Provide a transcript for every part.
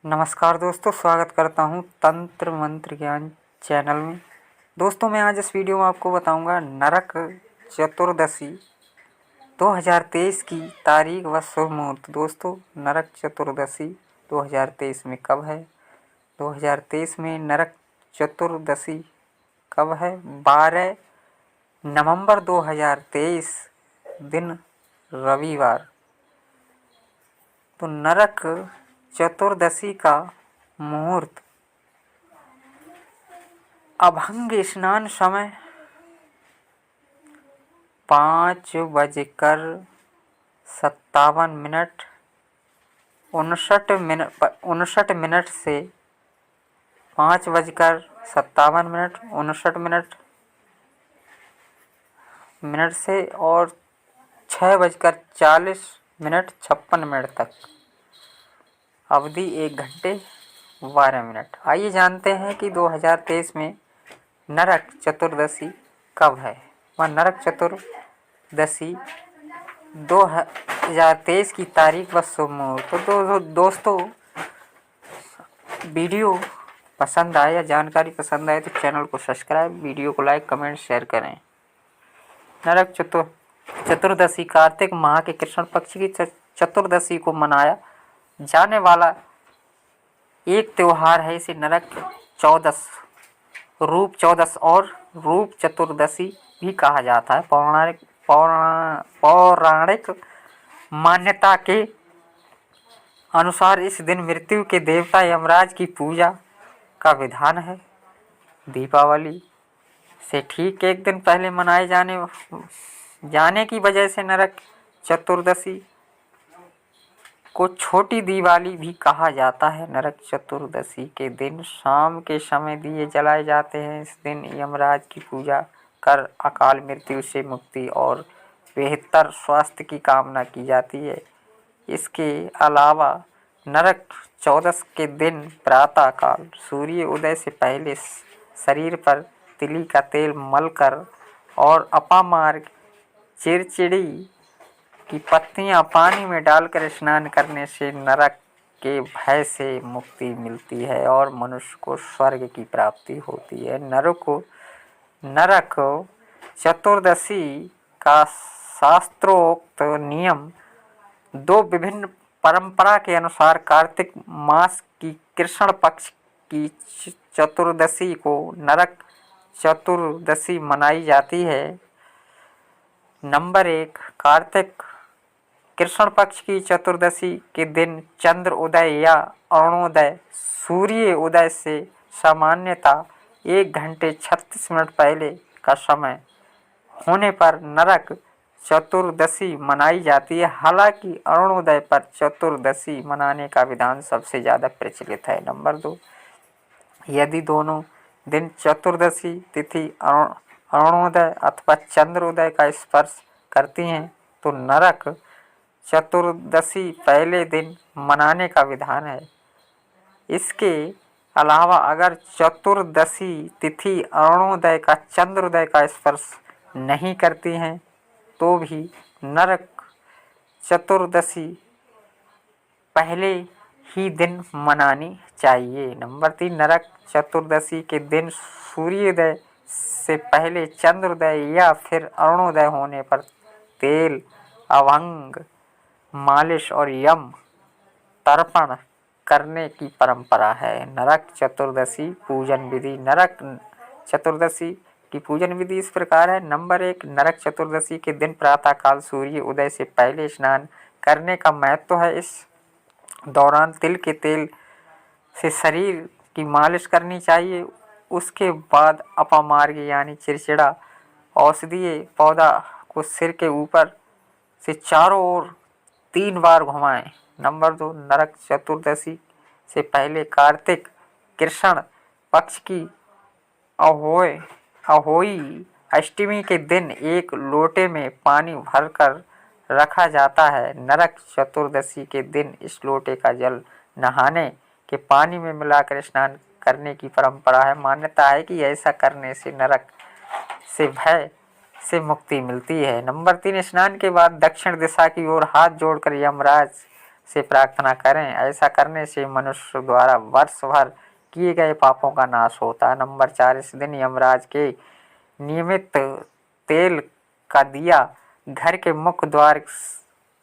नमस्कार दोस्तों, स्वागत करता हूं तंत्र मंत्र ज्ञान चैनल में। दोस्तों, मैं आज इस वीडियो में आपको बताऊंगा नरक चतुर्दशी 2023 की तारीख व शुभ मुहूर्त। दोस्तों, नरक चतुर्दशी 2023 में कब है? 2023 में नरक चतुर्दशी कब है? 12 नवंबर 2023 दिन रविवार। तो नरक चतुर्दशी का मुहूर्त अभंग स्नान समय 5:57 59 से 5:57 से और 6:40 56 तक। अवधि 1 घंटे 12 मिनट। आइए जानते हैं कि 2023 में नरक चतुर्दशी कब है। वह नरक चतुर्दशी 2023 की तारीख व शुभ मुहूर्त। तो दोस्तों, वीडियो पसंद आए या जानकारी पसंद आए तो चैनल को सब्सक्राइब, वीडियो को लाइक, कमेंट, शेयर करें। नरक चतुर्दशी कार्तिक माह के कृष्ण पक्ष की चतुर्दशी को मनाया जाने वाला एक त्योहार है। इसे नरक चौदस, रूप चौदस और रूप चतुर्दशी भी कहा जाता है। पौराणिक मान्यता के अनुसार इस दिन मृत्यु के देवता यमराज की पूजा का विधान है। दीपावली से ठीक एक दिन पहले मनाए जाने की वजह से नरक चतुर्दशी को छोटी दिवाली भी कहा जाता है। नरक चतुर्दशी के दिन शाम के समय दिए जलाए जाते हैं। इस दिन यमराज की पूजा कर अकाल मृत्यु से मुक्ति और बेहतर स्वास्थ्य की कामना की जाती है। इसके अलावा नरक चौदस के दिन प्रातः काल सूर्य उदय से पहले शरीर पर तिली का तेल मलकर और अपामार्ग चिरचिड़ी की पत्तियां पानी में डालकर स्नान करने से नरक के भय से मुक्ति मिलती है और मनुष्य को स्वर्ग की प्राप्ति होती है। नरक चतुर्दशी का शास्त्रोक्त नियम 2 विभिन्न परंपरा के अनुसार कार्तिक मास की कृष्ण पक्ष की चतुर्दशी को नरक चतुर्दशी मनाई जाती है। नंबर 1, कार्तिक कृष्ण पक्ष की चतुर्दशी के दिन चंद्र उदय या अरुणोदय सूर्य उदय से सामान्यतः 1 घंटे 36 मिनट पहले का समय होने पर नरक चतुर्दशी मनाई जाती है। हालांकि अरुणोदय पर चतुर्दशी मनाने का विधान सबसे ज़्यादा प्रचलित है। नंबर 2, यदि दोनों दिन चतुर्दशी तिथि अरुणोदय अथवा चंद्रोदय का स्पर्श करती हैं तो नरक चतुर्दशी पहले दिन मनाने का विधान है। इसके अलावा अगर चतुर्दशी तिथि अरुणोदय का चंद्रोदय का स्पर्श नहीं करती हैं तो भी नरक चतुर्दशी पहले ही दिन मनानी चाहिए। नंबर 3, नरक चतुर्दशी के दिन सूर्योदय से पहले चंद्रोदय या फिर अरुणोदय होने पर तेल, अभंग, मालिश और यम तर्पण करने की परंपरा है। नरक चतुर्दशी पूजन विधि। नरक चतुर्दशी की पूजन विधि इस प्रकार है। नंबर 1, नरक चतुर्दशी के दिन प्रातःकाल सूर्य उदय से पहले स्नान करने का महत्व है। इस दौरान तिल के तेल से शरीर की मालिश करनी चाहिए। उसके बाद अपामार्ग यानी चिरचिड़ा औषधीय पौधा को सिर के ऊपर से चारों ओर 3 बार घुमाएं। नंबर 2, नरक चतुर्दशी से पहले कार्तिक कृष्ण पक्ष की अहोई अष्टमी के दिन एक लोटे में पानी भरकर रखा जाता है। नरक चतुर्दशी के दिन इस लोटे का जल नहाने के पानी में मिलाकर स्नान करने की परंपरा है। मान्यता है कि ऐसा करने से नरक से भय से मुक्ति मिलती है। नंबर 3, स्नान के बाद दक्षिण दिशा की ओर हाथ जोड़कर यमराज से प्रार्थना करें। ऐसा करने से मनुष्य द्वारा वर्ष भर किए गए पापों का नाश होता है। नंबर 4, इस दिन यमराज के नियमित तेल का दिया घर के मुख्य द्वार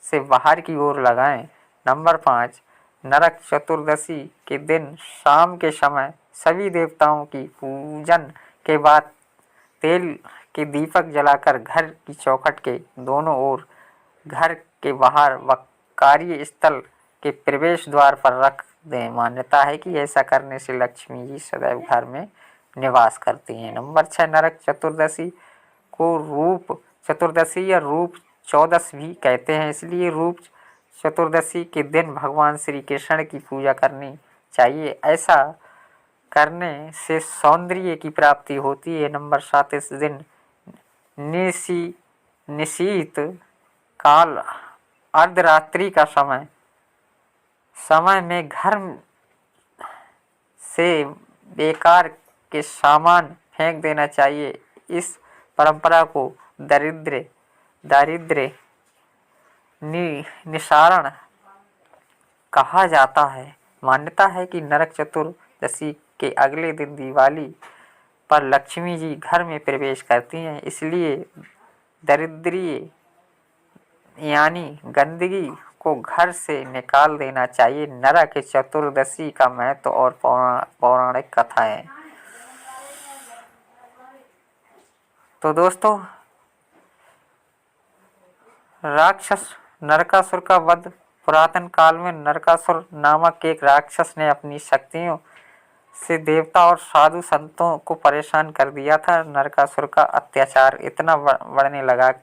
से बाहर की ओर लगाएं। नंबर 5, नरक चतुर्दशी के दिन शाम के समय सभी देवताओं की पूजन के बाद तेल के दीपक जलाकर घर की चौखट के दोनों ओर, घर के बाहर व कार्य स्थल के प्रवेश द्वार पर रख दें। मान्यता है कि ऐसा करने से लक्ष्मी जी सदैव घर में निवास करती हैं। नंबर 6, नरक चतुर्दशी को रूप चतुर्दशी या रूप चौदस भी कहते हैं। इसलिए रूप चतुर्दशी के दिन भगवान श्री कृष्ण की पूजा करनी चाहिए। ऐसा करने से सौंदर्य की प्राप्ति होती है। नंबर 7, इस दिन निशीत काल अर्धरात्रि का समय में घर से बेकार के सामान फेंक देना चाहिए। इस परंपरा को दारिद्र्य निवारण कहा जाता है। मान्यता है कि नरक चतुर्दशी के अगले दिन दिवाली पर लक्ष्मी जी घर में प्रवेश करती हैं। इसलिए दारिद्र्य यानी गंदगी को घर से निकाल देना चाहिए। नरक चतुर्दशी का महत्व और पौराणिक कथाएं। तो दोस्तों, राक्षस नरकासुर का वध। पुरातन काल में नरकासुर नामक एक राक्षस ने अपनी शक्तियों से देवता और साधु संतों को परेशान कर दिया था। नरकासुर का अत्याचार इतना बढ़ने लगा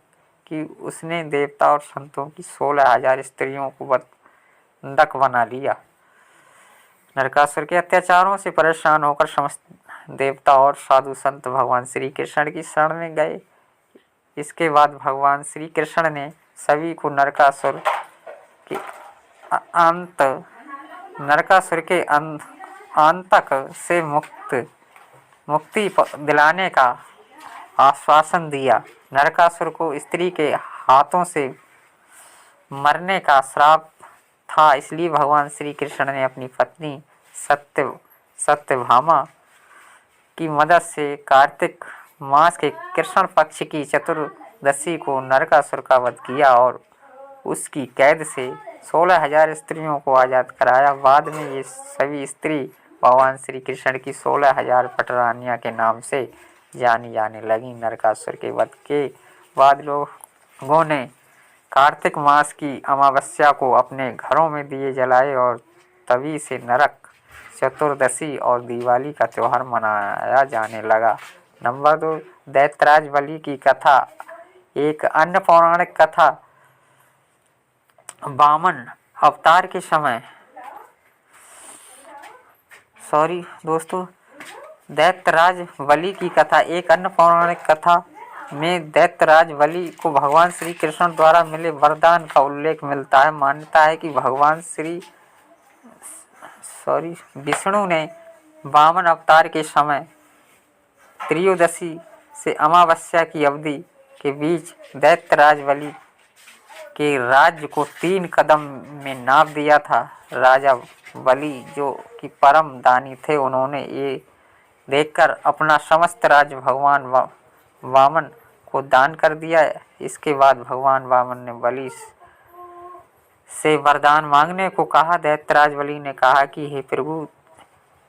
कि उसने देवता और संतों की 16,000 स्त्रियों को बंधक बना लिया। नरकासुर के अत्याचारों से परेशान होकर समस्त देवता और साधु संत भगवान श्री कृष्ण की शरण में गए। इसके बाद भगवान श्री कृष्ण ने सभी को नरकासुर के आतंक से मुक्ति दिलाने का आश्वासन दिया। नरकासुर को स्त्री के हाथों से मरने का श्राप था। इसलिए भगवान श्री कृष्ण ने अपनी पत्नी सत्यभामा की मदद से कार्तिक मास के कृष्ण पक्ष की चतुर्दशी को नरकासुर का वध किया और उसकी कैद से 16,000 स्त्रियों को आज़ाद कराया। बाद में ये सभी स्त्री भगवान श्री कृष्ण की 16,000 पटरानियाँ के नाम से जानी जाने लगी। नरकासुर के वध के बाद लोगों ने कार्तिक मास की अमावस्या को अपने घरों में दिए जलाए और तभी से नरक चतुर्दशी और दिवाली का त्यौहार मनाया जाने लगा। नंबर 2, दैत्यराज बलि की कथा। एक अन्य पौराणिक कथा वामन अवतार के समय दैत्यराज बलि की कथा। एक अन्य पौराणिक कथा में दैत्यराज बलि को भगवान श्री कृष्ण द्वारा मिले वरदान का उल्लेख मिलता है। मान्यता है कि भगवान विष्णु ने वामन अवतार के समय त्रयोदशी से अमावस्या की अवधि के बीच दैत्यराज बलि के राज्य को 3 कदम में नाप दिया था। राजा बलि जो कि परम दानी थे, उन्होंने ये देखकर अपना समस्त राज्य भगवान वामन को दान कर दिया। इसके बाद भगवान वामन ने बलि से वरदान मांगने को कहा। दैत्यराज बलि ने कहा कि हे प्रभु,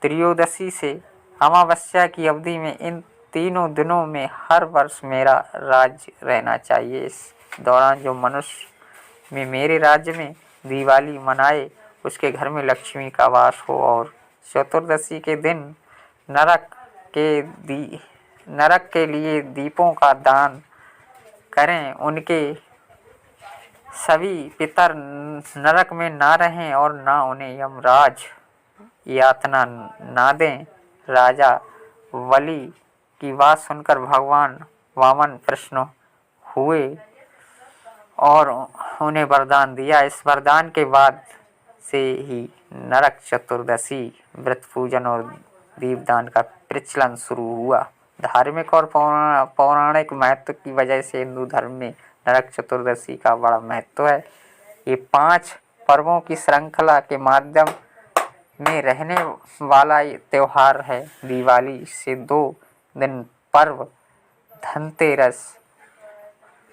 त्रयोदशी से अमावस्या की अवधि में इन तीनों दिनों में हर वर्ष मेरा राज्य रहना चाहिए। इस दौरान जो मनुष्य में मेरे राज्य में दिवाली मनाए उसके घर में लक्ष्मी का वास हो और चतुर्दशी के दिन नरक के लिए दीपों का दान करें। उनके सभी पितर नरक में ना रहें और ना उन्हें यमराज यातना ना दें। राजा बलि की बात सुनकर भगवान वामन प्रसन्न हुए और उन्हें वरदान दिया। इस वरदान के बाद से ही नरक चतुर्दशी व्रत पूजन और दीपदान का प्रचलन शुरू हुआ। धार्मिक और पौराणिक महत्व की वजह से हिंदू धर्म में नरक चतुर्दशी का बड़ा महत्व है। ये 5 पर्वों की श्रृंखला के माध्यम में रहने वाला ये त्योहार है। दिवाली से 2 दिन पर्व धनतेरस,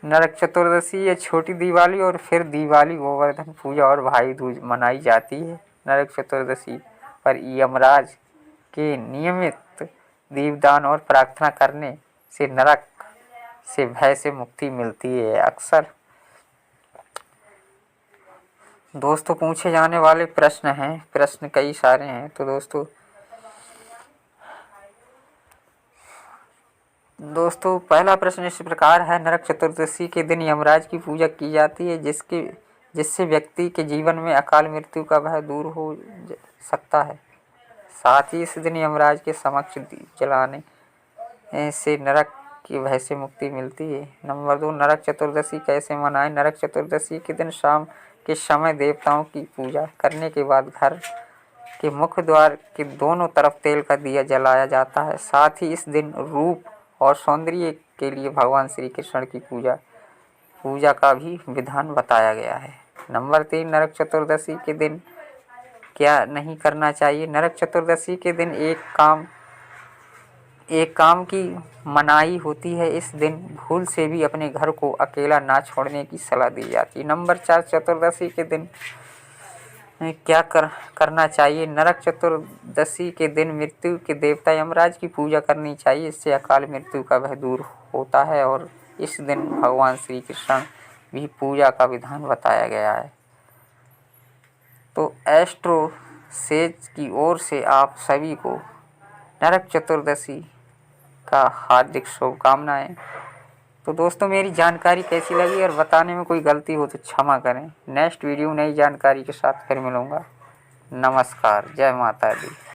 नरक चतुर्दशी या छोटी दिवाली और फिर दिवाली, गोवर्धन पूजा और भाई दूज मनाई जाती है। नरक चतुर्दशी पर यमराज के नियमित दीपदान और प्रार्थना करने से नरक से भय से मुक्ति मिलती है। अक्सर दोस्तों पूछे जाने वाले प्रश्न हैं, प्रश्न कई सारे हैं। तो दोस्तों पहला प्रश्न इस प्रकार है, नरक चतुर्दशी के दिन यमराज की पूजा की जाती है जिससे व्यक्ति के जीवन में अकाल मृत्यु का भय दूर हो सकता है। साथ ही इस दिन यमराज के समक्ष दीप जलाने से नरक के भय से मुक्ति मिलती है। नंबर 2, नरक चतुर्दशी कैसे मनाएं। नरक चतुर्दशी के दिन शाम के समय देवताओं की पूजा करने के बाद घर के मुख्य द्वार के दोनों तरफ तेल का दिया जलाया जाता है। साथ ही इस दिन रूप और सौंदर्य के लिए भगवान श्री कृष्ण की पूजा का भी विधान बताया गया है। नंबर 3, नरक चतुर्दशी के दिन क्या नहीं करना चाहिए। नरक चतुर्दशी के दिन एक काम की मनाही होती है। इस दिन भूल से भी अपने घर को अकेला ना छोड़ने की सलाह दी जाती है। नंबर 4, चतुर्दशी के दिन क्या करना चाहिए। नरक चतुर्दशी के दिन मृत्यु के देवता यमराज की पूजा करनी चाहिए। इससे अकाल मृत्यु का भय दूर होता है और इस दिन भगवान श्री कृष्ण भी पूजा का विधान बताया गया है। तो एस्ट्रो सेज की ओर से आप सभी को नरक चतुर्दशी का हार्दिक शुभकामनाएं। तो दोस्तों मेरी जानकारी कैसी लगी और बताने में कोई गलती हो तो क्षमा करें। नेक्स्ट वीडियो नई जानकारी के साथ फिर मिलूँगा। नमस्कार, जय माता दी।